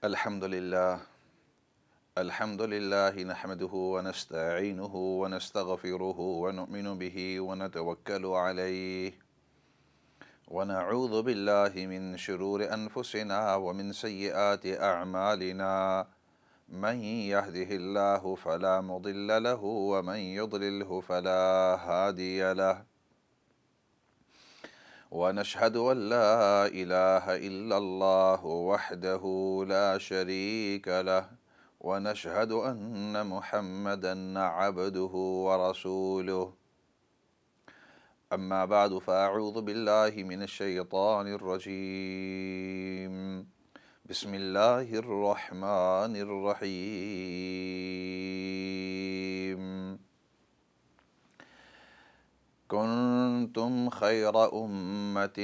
الحمد لله نحمده ونستعينه ونستغفره ونؤمن به ونتوكل عليه ونعوذ بالله من شرور أنفسنا ومن سيئات أعمالنا من يهده الله فلا مضل له ومن يضلله فلا هادي له ونشهد أن لا إله إلا الله وحده لا شريك له ونشهد أن محمدًا عبده ورسوله أما بعد فأعوذ بالله من الشيطان الرجيم بسم الله الرحمن الرحيم كنتم خير أمة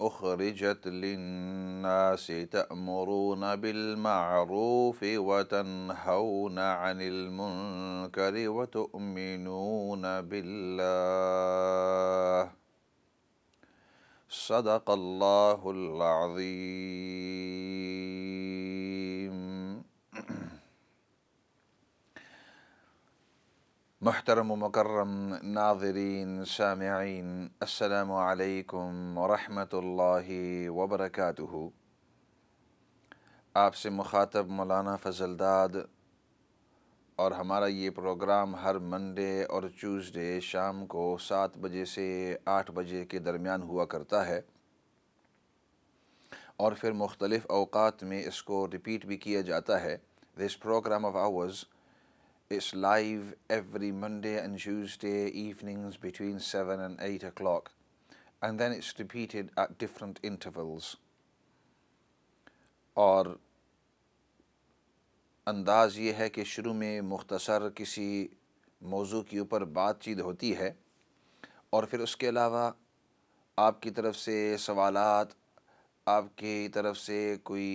أخرجت للناس تأمرون بالمعروف وتنهون عن المنكر وتؤمنون بالله صدق الله العظيم۔ محترم و مکرم ناظرین سامعین، السلام علیکم ورحمۃ اللہ وبرکاتہ۔ آپ سے مخاطب مولانا فضل داد، اور ہمارا یہ پروگرام ہر منڈے اور ٹیوزڈے شام کو 7 بجے سے 8 بجے کے درمیان ہوا کرتا ہے، اور پھر مختلف اوقات میں اس کو ریپیٹ بھی کیا جاتا ہے۔ This program of ours is live every Monday and Tuesday evenings between 7 and 8 o'clock, and then it's repeated at different intervals. اور انداز یہ ہے کہ شروع میں مختصر کسی موضوع کے اوپر بات چیت ہوتی ہے، اور پھر اس کے علاوہ آپ کی طرف سے سوالات، آپ کی طرف سے کوئی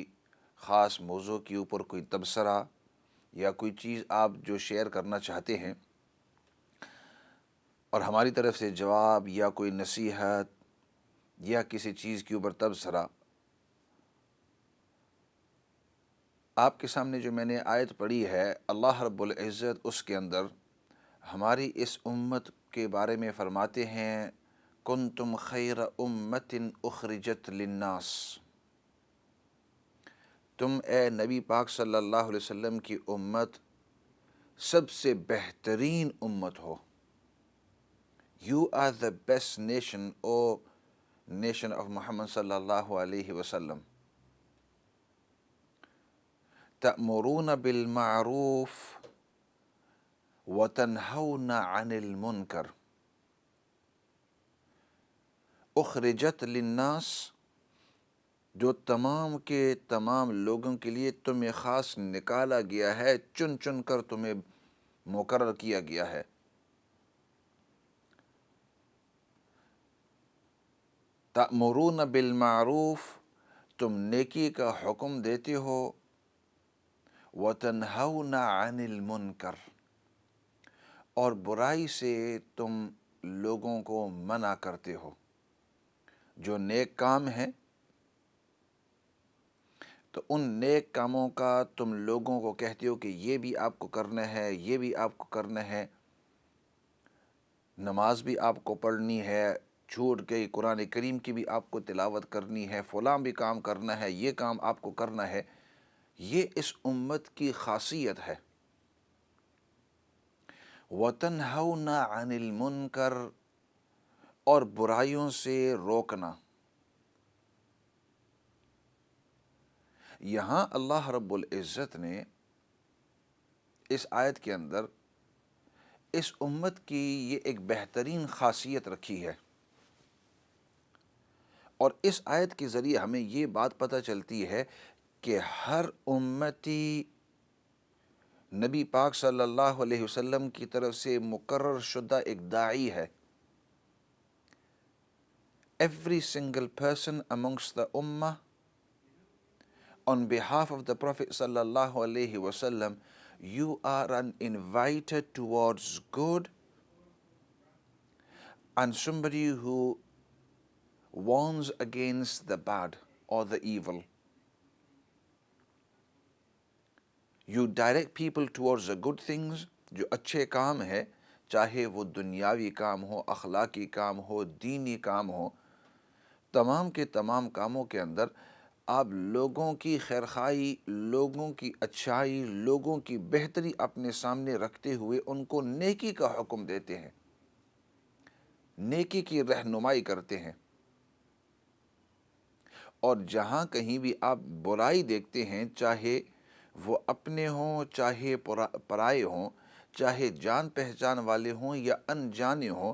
خاص موضوع کے اوپر کوئی تبصرہ یا کوئی چیز آپ جو شیئر کرنا چاہتے ہیں، اور ہماری طرف سے جواب یا کوئی نصیحت یا کسی چیز کے اوپر تبصرہ۔ آپ کے سامنے جو میں نے آیت پڑھی ہے، اللہ رب العزت اس کے اندر ہماری اس امت کے بارے میں فرماتے ہیں، کنتم خیر امت اخرجت للناس، تم اے نبی پاک صلی اللہ علیہ وسلم کی امت سب سے بہترین امت ہو۔ You are the best nation, O nation of Muhammad صلی اللہ علیہ وسلم۔ تأمرون بالمعروف وتنہون عن المنکر۔ اخرجت للناس، جو تمام کے تمام لوگوں کے لیے تمہیں خاص نکالا گیا ہے، چن چن کر تمہیں مقرر کیا گیا ہے۔ تأمرون بالمعروف، تم نیکی کا حکم دیتے ہو، وتنہون عن المنکر، اور برائی سے تم لوگوں کو منع کرتے ہو۔ جو نیک کام ہیں تو ان نیک کاموں کا تم لوگوں کو کہتے ہو کہ یہ بھی آپ کو کرنا ہے، یہ بھی آپ کو کرنا ہے، نماز بھی آپ کو پڑھنی ہے، چھوٹ گئی قرآن کریم کی بھی آپ کو تلاوت کرنی ہے، فلاں بھی کام کرنا ہے، یہ کام آپ کو کرنا ہے۔ یہ اس امت کی خاصیت ہے۔ وَتَنْهَوْنَ عَنِ الْمُنْكَرِ، اور برائیوں سے روکنا۔ یہاں اللہ رب العزت نے اس آیت کے اندر اس امت کی یہ ایک بہترین خاصیت رکھی ہے، اور اس آیت کے ذریعے ہمیں یہ بات پتہ چلتی ہے کہ ہر امتی نبی پاک صلی اللہ علیہ وسلم کی طرف سے مقرر شدہ ایک داعی ہے۔ Every single person amongst the ummah, on behalf of the Prophet sallallahu alaihi wasallam, you are an invited towards good and somebody who warns against the bad or the evil. You direct people towards the good things, جو اچھے کام ہے، چاہے وہ دنیاوی کام ہو، اخلاقی کام ہو، دینی کام ہو، تمام کے تمام کاموں کے اندر آپ لوگوں کی خیرخواہی، لوگوں کی اچھائی، لوگوں کی بہتری اپنے سامنے رکھتے ہوئے ان کو نیکی کا حکم دیتے ہیں، نیکی کی رہنمائی کرتے ہیں۔ اور جہاں کہیں بھی آپ برائی دیکھتے ہیں، چاہے وہ اپنے ہوں، چاہے پرائے ہوں، چاہے جان پہچان والے ہوں یا انجانے ہوں،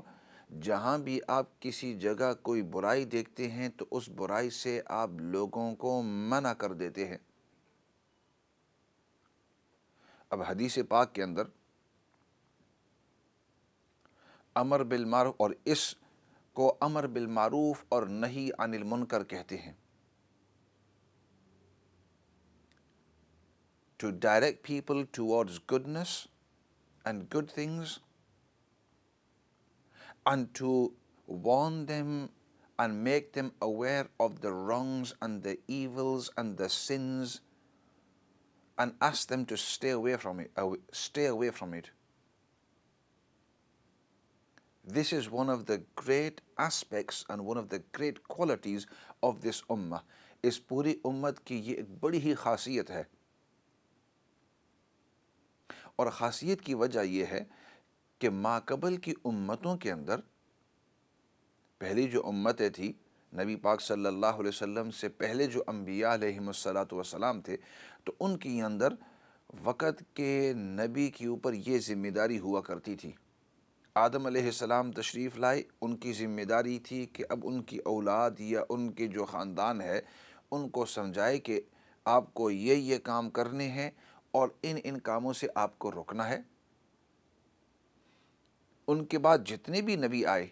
جہاں بھی آپ کسی جگہ کوئی برائی دیکھتے ہیں تو اس برائی سے آپ لوگوں کو منع کر دیتے ہیں۔ اب حدیث پاک کے اندر امر بالمعروف، اور اس کو امر بالمعروف اور نہی عن المنکر کہتے ہیں، to direct people towards goodness and good things, and to warn them and make them aware of the wrongs and the evils and the sins, and ask them to stay away from it. This is one of the great aspects and one of the great qualities of this ummah. اس پوری امت کی یہ ایک بڑی ہی خاصیت ہے، اور خاصیت کی وجہ یہ ہے کہ ماقبل کی امتوں کے اندر، پہلی جو امتیں تھی نبی پاک صلی اللہ علیہ وسلم سے پہلے جو انبیاء علیہم السلام تھے، تو ان کے اندر وقت کے نبی کے اوپر یہ ذمہ داری ہوا کرتی تھی۔ آدم علیہ السلام تشریف لائے، ان کی ذمہ داری تھی کہ اب ان کی اولاد یا ان کے جو خاندان ہے ان کو سمجھائے کہ آپ کو یہ کام کرنے ہیں اور ان کاموں سے آپ کو رکنا ہے۔ ان کے بعد جتنے بھی نبی آئے،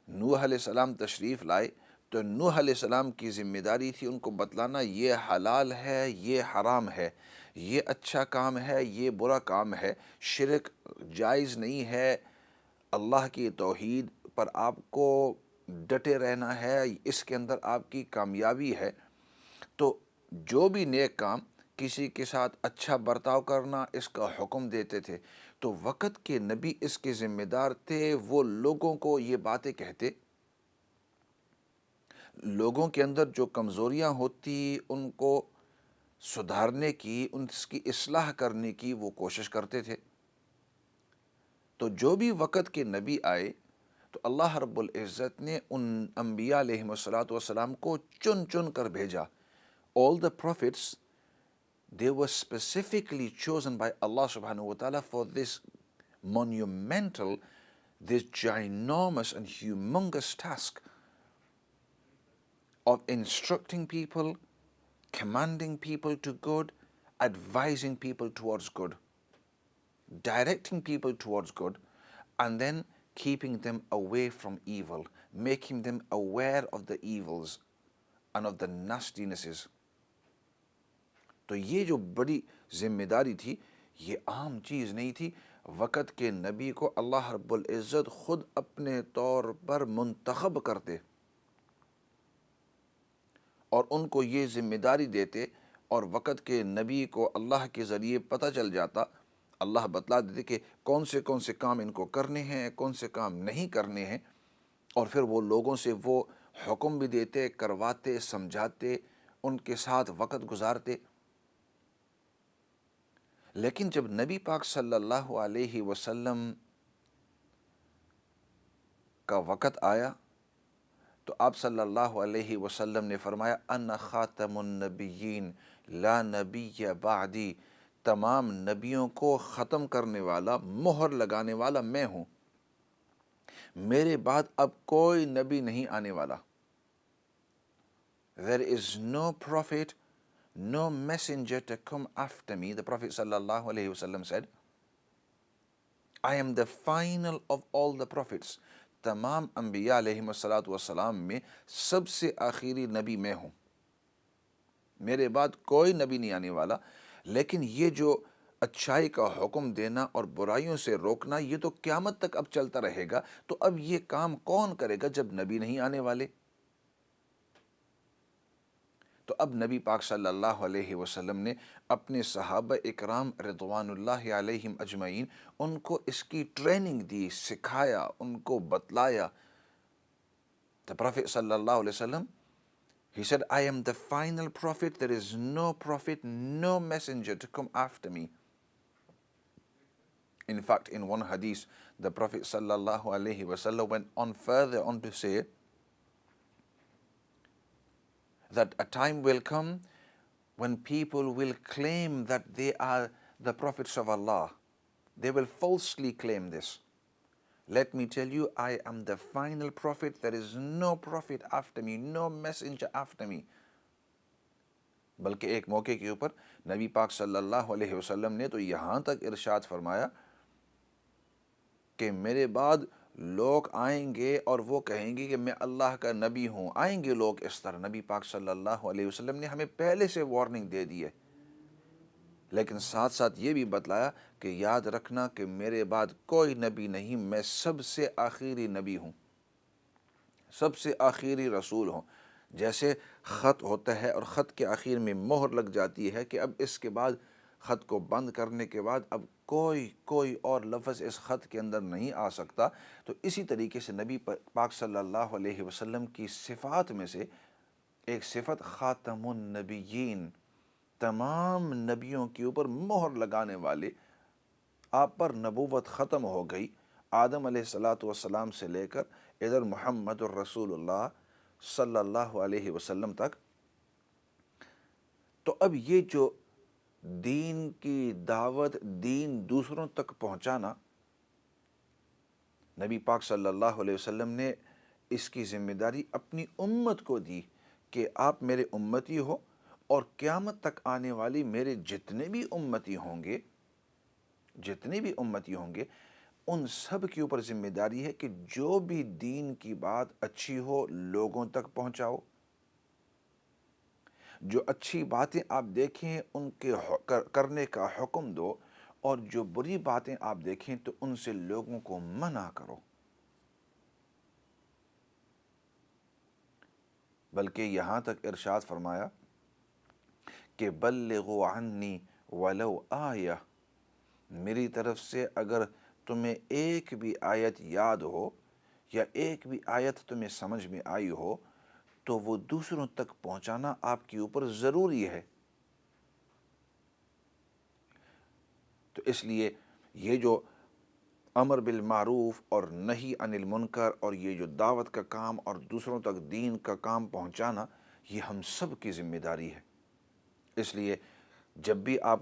نوح علیہ السلام تشریف لائے تو نوح علیہ السلام کی ذمہ داری تھی ان کو بتلانا یہ حلال ہے، یہ حرام ہے، یہ اچھا کام ہے، یہ برا کام ہے، شرک جائز نہیں ہے، اللہ کی توحید پر آپ کو ڈٹے رہنا ہے، اس کے اندر آپ کی کامیابی ہے۔ تو جو بھی نیک کام، کسی کے ساتھ اچھا برتاؤ کرنا، اس کا حکم دیتے تھے۔ تو وقت کے نبی اس کے ذمہ دار تھے، وہ لوگوں کو یہ باتیں کہتے، لوگوں کے اندر جو کمزوریاں ہوتی ان کو سدھارنے کی، ان کی اصلاح کرنے کی وہ کوشش کرتے تھے۔ تو جو بھی وقت کے نبی آئے تو اللہ رب العزت نے ان انبیاء علیہم السلام کو چن چن کر بھیجا۔ All the prophets, they were specifically chosen by Allah subhanahu wa ta'ala for this monumental, this ginormous and humongous task of instructing people, commanding people to good, advising people towards good, directing people towards good, and then keeping them away from evil, making them aware of the evils and of the nastinesses. تو یہ جو بڑی ذمہ داری تھی، یہ عام چیز نہیں تھی۔ وقت کے نبی کو اللہ رب العزت خود اپنے طور پر منتخب کرتے اور ان کو یہ ذمہ داری دیتے، اور وقت کے نبی کو اللہ کے ذریعے پتہ چل جاتا، اللہ بتلا دیتے کہ کون سے کام ان کو کرنے ہیں، کون سے کام نہیں کرنے ہیں، اور پھر وہ لوگوں سے وہ حکم بھی دیتے، کرواتے، سمجھاتے، ان کے ساتھ وقت گزارتے۔ لیکن جب نبی پاک صلی اللہ علیہ وسلم کا وقت آیا تو آپ صلی اللہ علیہ وسلم نے فرمایا انا خاتم النبیین لا نبی بعدی، تمام نبیوں کو ختم کرنے والا، مہر لگانے والا میں ہوں، میرے بعد اب کوئی نبی نہیں آنے والا۔ There is no prophet, no messenger to come after me. The Prophet sallallahu alaihi wasallam said, I am the final of all the prophets. تمام انبیاء علیہم السلام میں سب سے آخری نبی میں ہوں، میرے بعد کوئی نبی نہیں آنے والا۔ لیکن یہ جو اچھائی کا حکم دینا اور برائیوں سے روکنا، یہ تو قیامت تک اب چلتا رہے گا۔ تو اب یہ کام کون کرے گا جب نبی نہیں آنے والے؟ تو اب نبی پاک صلی اللہ علیہ وسلم نے اپنے صحابہ اکرام رضوان اللہ علیہم اجمعین ان کو اس کی ٹریننگ دی، سکھایا، ان کو بتلایا. The Prophet sallallahu alaihi wasallam, he said, I am the final prophet, there is no prophet, no messenger to come after me. In fact, in one hadith, the Prophet sallallahu alaihi wasallam went on further on to say that a time will come when people will claim that they are the prophets of Allah. They will falsely claim this. Let me tell you, I am the final prophet. There is no prophet after me, no messenger after me. بلکہ ایک موقع کے اوپر نبی پاک صلی اللہ علیہ وسلم نے تو یہاں تک ارشاد فرمایا کہ میرے بعد لوگ آئیں گے اور وہ کہیں گے کہ میں اللہ کا نبی ہوں. آئیں گے لوگ اس طرح. نبی پاک صلی اللہ علیہ وسلم نے ہمیں پہلے سے وارننگ دے دی ہے، لیکن ساتھ ساتھ یہ بھی بتلایا کہ یاد رکھنا کہ میرے بعد کوئی نبی نہیں، میں سب سے آخری نبی ہوں، سب سے آخری رسول ہوں. جیسے خط ہوتا ہے اور خط کے آخر میں مہر لگ جاتی ہے کہ اب اس کے بعد خط کو بند کرنے کے بعد اب کوئی اور لفظ اس خط کے اندر نہیں آ سکتا، تو اسی طریقے سے نبی پاک صلی اللہ علیہ وسلم کی صفات میں سے ایک صفت خاتم النبیین، تمام نبیوں کے اوپر مہر لگانے والے. آپ پر نبوت ختم ہو گئی آدم علیہ السلام سے لے کر ادھر محمد الرسول اللہ صلی اللہ علیہ وسلم تک. تو اب یہ جو دین کی دعوت، دین دوسروں تک پہنچانا، نبی پاک صلی اللہ علیہ وسلم نے اس کی ذمہ داری اپنی امت کو دی کہ آپ میرے امتی ہو، اور قیامت تک آنے والی میرے جتنے بھی امتی ہوں گے ان سب کے اوپر ذمہ داری ہے کہ جو بھی دین کی بات اچھی ہو لوگوں تک پہنچاؤ، جو اچھی باتیں آپ دیکھیں ان کے کرنے کا حکم دو، اور جو بری باتیں آپ دیکھیں تو ان سے لوگوں کو منع کرو. بلکہ یہاں تک ارشاد فرمایا کہ بلغوا عنی ولو آیہ، میری طرف سے اگر تمہیں ایک بھی آیت یاد ہو یا ایک بھی آیت تمہیں سمجھ میں آئی ہو تو وہ دوسروں تک پہنچانا آپ کے اوپر ضروری ہے. تو اس لیے یہ جو امر بالمعروف اور نہی عن المنکر اور یہ جو دعوت کا کام اور دوسروں تک دین کا کام پہنچانا، یہ ہم سب کی ذمہ داری ہے. اس لیے جب بھی آپ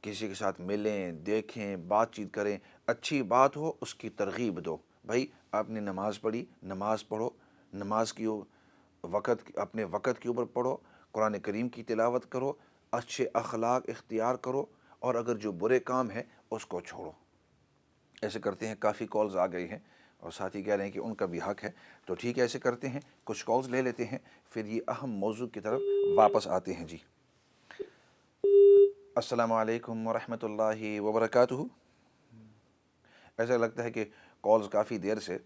کسی کے ساتھ ملیں، دیکھیں، بات چیت کریں، اچھی بات ہو اس کی ترغیب دو. بھائی آپ نے نماز پڑھی، نماز پڑھو، نماز کی وقت اپنے وقت کے اوپر پڑھو، قرآن کریم کی تلاوت کرو، اچھے اخلاق اختیار کرو، اور اگر جو برے کام ہیں اس کو چھوڑو. ایسے کرتے ہیں. کافی کالز آ گئی ہیں اور ساتھی کہہ رہے ہیں کہ ان کا بھی حق ہے، تو ٹھیک ہے ایسے کرتے ہیں، کچھ کالز لے لیتے ہیں، پھر یہ اہم موضوع کی طرف واپس آتے ہیں. جی السلام علیکم ورحمۃ اللہ وبرکاتہ. ایسا لگتا ہے کہ کالز کافی دیر سے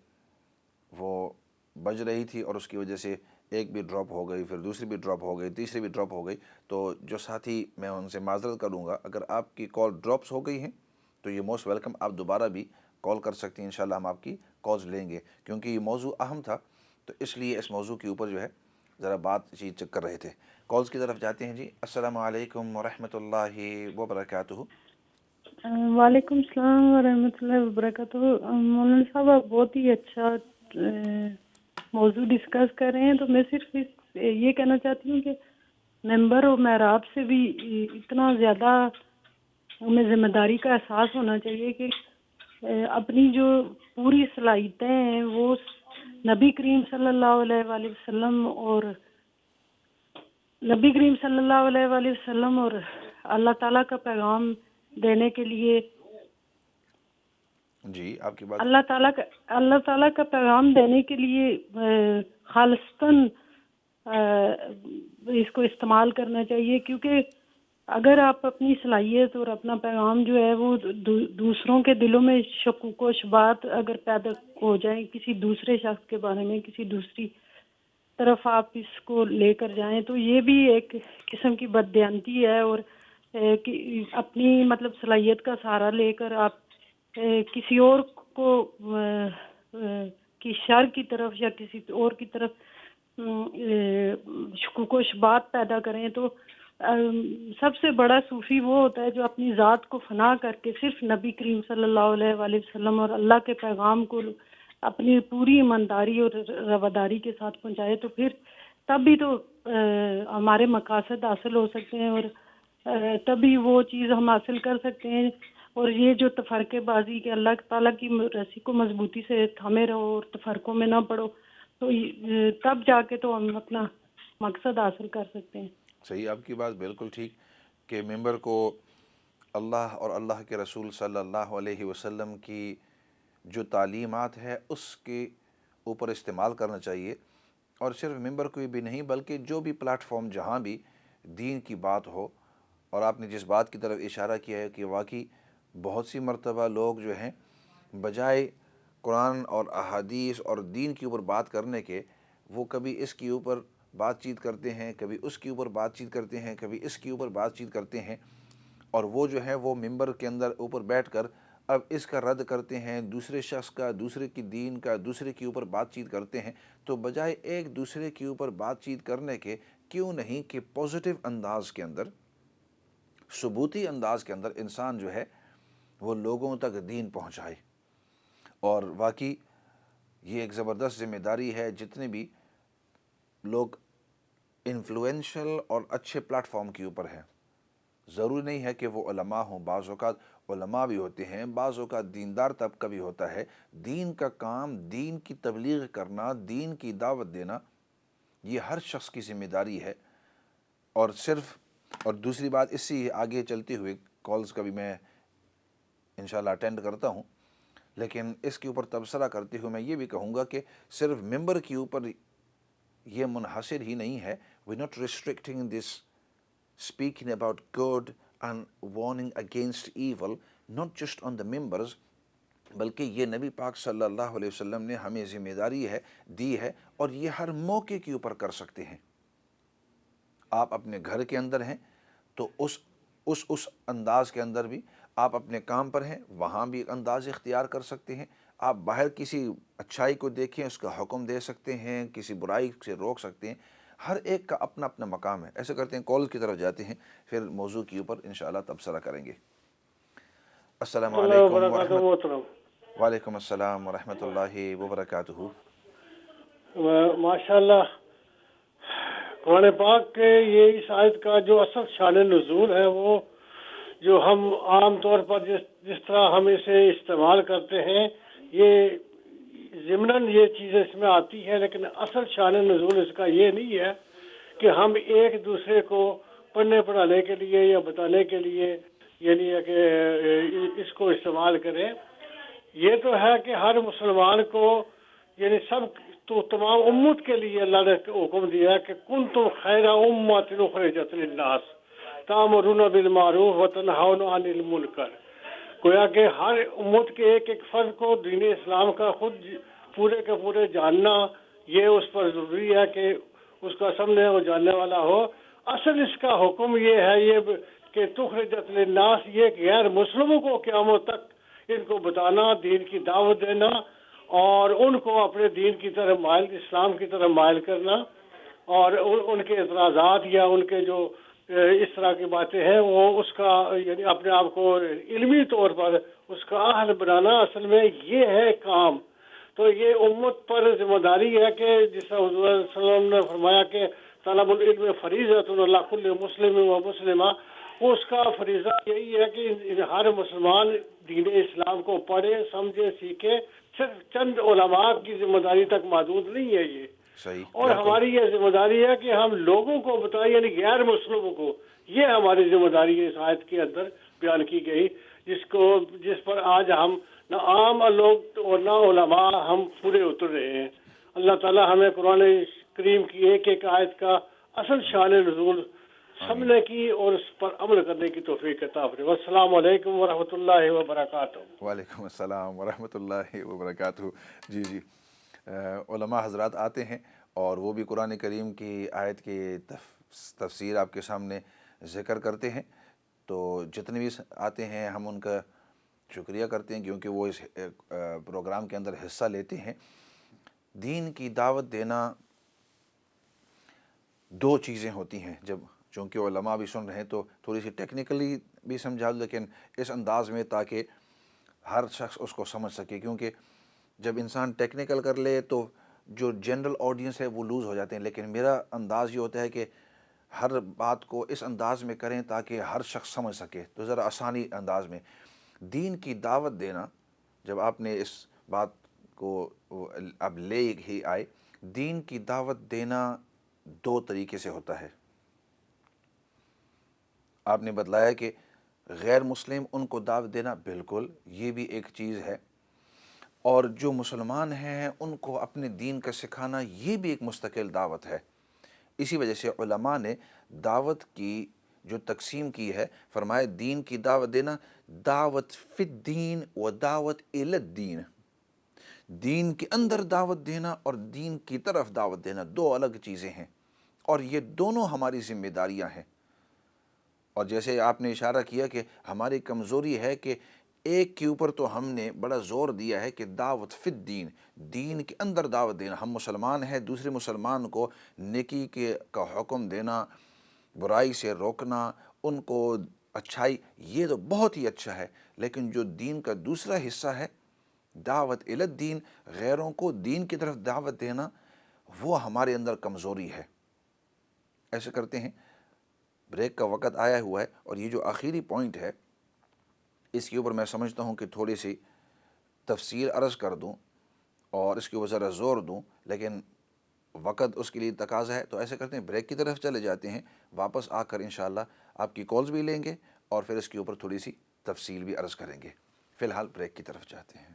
وہ بج رہی تھی اور اس کی وجہ سے ایک بھی ڈراپ ہو گئی، پھر دوسری بھی ڈراپ ہو گئی، تیسری بھی ڈراپ ہو گئی. تو جو ساتھی، میں ان سے معذرت کروں گا اگر آپ کی کال ڈراپس ہو گئی ہیں تو یہ موسٹ ویلکم، آپ دوبارہ بھی کال کر سکتے ہیں. انشاءاللہ ہم آپ کی کالز لیں گے کیونکہ یہ موضوع اہم تھا، تو اس لیے اس موضوع کے اوپر جو ہے ذرا بات چیت کر رہے تھے. کالز کی طرف جاتے ہیں. جی السلام علیکم ورحمۃ اللہ وبرکاتہ. وعلیکم السلام ورحمۃ اللہ وبرکاتہ. مولانا صاحب آپ بہت ہی اچھا موضوع ڈسکس کر رہے ہیں. تو میں صرف یہ کہنا چاہتی ہوں کہ ممبر اور محراب سے بھی اتنا زیادہ ہمیں ذمہ داری کا احساس ہونا چاہیے کہ اپنی جو پوری صلاحیتیں ہیں وہ نبی کریم صلی اللہ علیہ وآلہ وسلم اور اللہ تعالیٰ کا پیغام دینے کے لیے، جی آپ کی بات، اللہ تعالیٰ کا پیغام دینے کے لیے خالصتاً اس کو استعمال کرنا چاہیے. کیونکہ اگر آپ اپنی صلاحیت اور اپنا پیغام جو ہے وہ دوسروں کے دلوں میں شکوک و شبہات اگر پیدا ہو جائیں کسی دوسرے شخص کے بارے میں، کسی دوسری طرف آپ اس کو لے کر جائیں تو یہ بھی ایک قسم کی بددیانتی ہے، اور اپنی مطلب صلاحیت کا سہارا لے کر آپ کسی اور کو کی شر کی طرف یا کسی اور کی طرف شکوک و شبہات پیدا کریں. تو سب سے بڑا صوفی وہ ہوتا ہے جو اپنی ذات کو فنا کر کے صرف نبی کریم صلی اللہ علیہ وآلہ وسلم اور اللہ کے پیغام کو اپنی پوری ایمانداری اور رواداری کے ساتھ پہنچائے. تو پھر تب بھی تو ہمارے مقاصد حاصل ہو سکتے ہیں، اور تبھی وہ چیز ہم حاصل کر سکتے ہیں. اور یہ جو تفرقے بازی کے اللہ تعالیٰ کی رسی کو مضبوطی سے تھامے رہو اور تفرقوں میں نہ پڑو، تو تب جا کے تو ہم اپنا مقصد حاصل کر سکتے ہیں. صحیح، آپ کی بات بالکل ٹھیک کہ ممبر کو اللہ اور اللہ کے رسول صلی اللہ علیہ وسلم کی جو تعلیمات ہے اس کے اوپر استعمال کرنا چاہیے. اور صرف ممبر کوئی بھی نہیں بلکہ جو بھی پلیٹ فارم جہاں بھی دین کی بات ہو. اور آپ نے جس بات کی طرف اشارہ کیا ہے کہ واقعی بہت سی مرتبہ لوگ جو ہیں بجائے قرآن اور احادیث اور دین کے اوپر بات کرنے کے، وہ کبھی اس کے اوپر بات چیت کرتے ہیں، کبھی اس کے اوپر بات چیت کرتے ہیں، کبھی اس کے اوپر بات چیت کرتے ہیں. اور وہ جو ہے وہ ممبر کے اندر اوپر بیٹھ کر اب اس کا رد کرتے ہیں، دوسرے شخص کا، دوسرے کی دین کا، دوسرے کے اوپر بات چیت کرتے ہیں. تو بجائے ایک دوسرے کے اوپر بات چیت کرنے کے کیوں نہیں کہ پازیٹیو انداز کے اندر، ثبوتی انداز کے اندر انسان جو ہے وہ لوگوں تک دین پہنچائے. اور واقعی یہ ایک زبردست ذمہ داری ہے. جتنے بھی لوگ انفلوئنشل اور اچھے پلیٹ فارم کے اوپر ہیں، ضروری نہیں ہے کہ وہ علماء ہوں، بعض اوقات علماء بھی ہوتے ہیں، بعض اوقات دیندار طبقہ بھی ہوتا ہے. دین کا کام، دین کی تبلیغ کرنا، دین کی دعوت دینا، یہ ہر شخص کی ذمہ داری ہے. اور دوسری بات، اس سے آگے چلتے ہوئے کالز کا بھی میں انشاءاللہ اٹینڈ کرتا ہوں، لیکن اس کے اوپر تبصرہ کرتے ہوئے میں یہ بھی کہوں گا کہ صرف ممبر کے اوپر یہ منحصر ہی نہیں ہے. We not restricting this speaking about good and warning against evil not just on the members، بلکہ یہ نبی پاک صلی اللہ علیہ وسلم نے ہمیں ذمہ داری دی ہے، اور یہ ہر موقع کے اوپر کر سکتے ہیں. آپ اپنے گھر کے اندر ہیں تو اس انداز کے اندر بھی، آپ اپنے کام پر ہیں وہاں بھی ایک انداز اختیار کر سکتے ہیں. آپ باہر کسی اچھائی کو دیکھیں، اس کا حکم دے سکتے ہیں، کسی برائی سے روک سکتے ہیں. ہر ایک کا اپنا اپنا مقام ہے. ایسے کرتے ہیں، کال کی طرف جاتے ہیں، پھر موضوع کے اوپر انشاءاللہ تبصرہ کریں گے. السلام علیکم وعلیکم السلام ورحمۃ اللہ وبرکاتہ. ماشاءاللہ، قرآن پاک کے یہ اس آیت کا جو اصل شان نزول ہے، وہ جو ہم عام طور پر جس طرح ہم اسے استعمال کرتے ہیں، یہ ضمناً یہ چیز اس میں آتی ہے، لیکن اصل شان نزول اس کا یہ نہیں ہے کہ ہم ایک دوسرے کو پڑھنے پڑھانے کے لیے یا بتانے کے لیے یعنی کہ اس کو استعمال کریں. یہ تو ہے کہ ہر مسلمان کو، یعنی تمام امت کے لیے اللہ نے حکم دیا کہ کنتم خیر امۃ اخرجت للناس تأمرون بالمعروف وتنہون عن المنکر. گویا کہ ہر امت کے ایک ایک فرد کو دین اسلام کا خود پورے کے پورے جاننا، یہ اس پر ضروری ہے کہ اس کا سمجھنے اور جاننے والا ہو. اصل اس کا حکم یہ ہے یہ کہ تخرجت للناس، یہ غیر مسلموں کو قیامت تک ان کو بتانا، دین کی دعوت دینا، اور ان کو اپنے دین کی طرف مائل، اسلام کی طرف مائل کرنا، اور ان کے اعتراضات یا ان کے جو اس طرح کی باتیں ہیں وہ اس کا یعنی اپنے آپ کو علمی طور پر اس کا اہل بنانا، اصل میں یہ ہے کام. تو یہ امت پر ذمہ داری ہے کہ جس طرح حضور صلی اللہ علیہ وسلم نے فرمایا کہ طلب العلم فریضۃ علی کل مسلم و مسلمہ، اس کا فریضہ یہی ہے کہ ہر مسلمان دین اسلام کو پڑھے، سمجھے، سیکھے. صرف چند علماء کی ذمہ داری تک محدود نہیں ہے یہ. صحیح. اور ہماری یہ ذمہ داری ہے کہ ہم لوگوں کو بتائیں، یعنی غیر مسلموں کو. یہ ہماری ذمہ داری ہے اس آیت کے اندر بیان کی گئی، جس پر آج ہم نہ عام لوگ اور نہ علماء ہم پورے اتر رہے ہیں. اللہ تعالی ہمیں قرآن کریم کی ایک ایک آیت کا اصل شان نزول سمجھنے کی اور اس پر عمل کرنے کی توفیق عطا فرمائے. والسلام علیکم ورحمۃ اللہ وبرکاتہ. وعلیکم السلام ورحمۃ اللہ وبرکاتہ. جی علماء حضرات آتے ہیں اور وہ بھی قرآن کریم کی آیت کی تفسیر آپ کے سامنے ذکر کرتے ہیں۔ تو جتنے بھی آتے ہیں ہم ان کا شکریہ کرتے ہیں کیونکہ وہ اس پروگرام کے اندر حصہ لیتے ہیں۔ دین کی دعوت دینا دو چیزیں ہوتی ہیں، جب چونکہ علماء بھی سن رہے ہیں تو تھوڑی سی ٹیکنیکلی بھی سمجھا دوں، لیکن اس انداز میں تاکہ ہر شخص اس کو سمجھ سکے، کیونکہ جب انسان ٹیکنیکل کر لے تو جو جنرل آڈینس ہے وہ لوز ہو جاتے ہیں، لیکن میرا انداز یہ ہوتا ہے کہ ہر بات کو اس انداز میں کریں تاکہ ہر شخص سمجھ سکے۔ تو ذرا آسانی انداز میں دین کی دعوت دینا، جب آپ نے اس بات کو اب لے ہی آئے، دین کی دعوت دینا دو طریقے سے ہوتا ہے۔ آپ نے بتلایا کہ غیر مسلم ان کو دعوت دینا، بالکل یہ بھی ایک چیز ہے، اور جو مسلمان ہیں ان کو اپنے دین کا سکھانا یہ بھی ایک مستقل دعوت ہے۔ اسی وجہ سے علماء نے دعوت کی جو تقسیم کی ہے، فرمایا دین کی دعوت دینا دعوت فی الدین و دعوت الی الدین، دین کے اندر دعوت دینا اور دین کی طرف دعوت دینا دو الگ چیزیں ہیں، اور یہ دونوں ہماری ذمہ داریاں ہیں۔ اور جیسے آپ نے اشارہ کیا کہ ہماری کمزوری ہے کہ ایک کے اوپر تو ہم نے بڑا زور دیا ہے کہ دعوت فی الدین، دین کے اندر دعوت دینا۔ ہم مسلمان ہیں، دوسرے مسلمان کو نیکی کا حکم دینا، برائی سے روکنا، ان کو اچھائی، یہ تو بہت ہی اچھا ہے، لیکن جو دین کا دوسرا حصہ ہے دعوت الی الدین، غیروں کو دین کی طرف دعوت دینا، وہ ہمارے اندر کمزوری ہے۔ ایسے کرتے ہیں، بریک کا وقت آیا ہوا ہے، اور یہ جو آخری پوائنٹ ہے اس کے اوپر میں سمجھتا ہوں کہ تھوڑی سی تفصیل عرض کر دوں اور اس کے اوپر ذرا زور دوں، لیکن وقت اس کے لیے تقاضا ہے۔ تو ایسے کرتے ہیں، بریک کی طرف چلے جاتے ہیں، واپس آ کر انشاءاللہ آپ کی کالز بھی لیں گے اور پھر اس کے اوپر تھوڑی سی تفصیل بھی عرض کریں گے۔ فی الحال بریک کی طرف جاتے ہیں۔